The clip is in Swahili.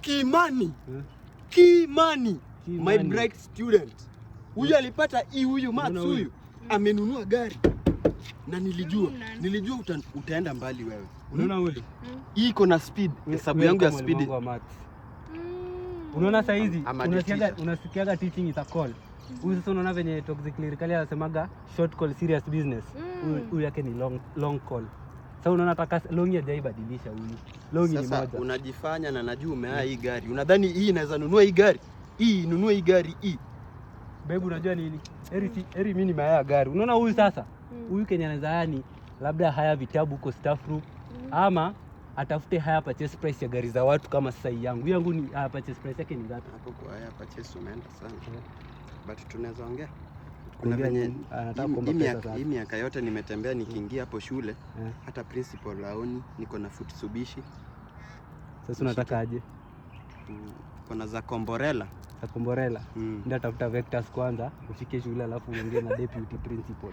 Kimani. Kimani. My bright student. Huyu alipata huyu Max huyu amenunua gari. Na nilijua utaenda mbali wewe. Unaona huyu? Hii iko na speed. Hesabu yangu ya speed. Unaona saa hizi unasikiaga teaching is a call. Huyu sasa unaona venye toxic lyrically anasemaga short call serious business. Huyu yake ni long call. Sasa unaona taka long ya haibadilisha huyu. Long ni moja. Sasa unajifanya na najua umeaa hii gari. Unadhani hii inaweza nunua hii gari? Nunua hii gari hii. Babe unajua nini? Eri mimi nimeaya gari. Unaona huyu sasa? Huyu Kenya anaweza yani labda haya vitabu huko staff room ama atafute haya purchase price ya gari za watu kama sasa yangu. Yangu ni haya purchase price yake ni ngapi? Hapo kwa haya purchase umeenda sana. But tunaweza ongea. Kuna venye anataka kuomba pesa sasa. Hii miaka yote nimetembea nikiingia hapo shule. Hata principal laoni niko na Futsubishi. Sasa unataka aje? Kuna za Komborela. Za Komborela. Ndio tafuta Vectors kwanza, ufike shule alafu uongee na deputy principal.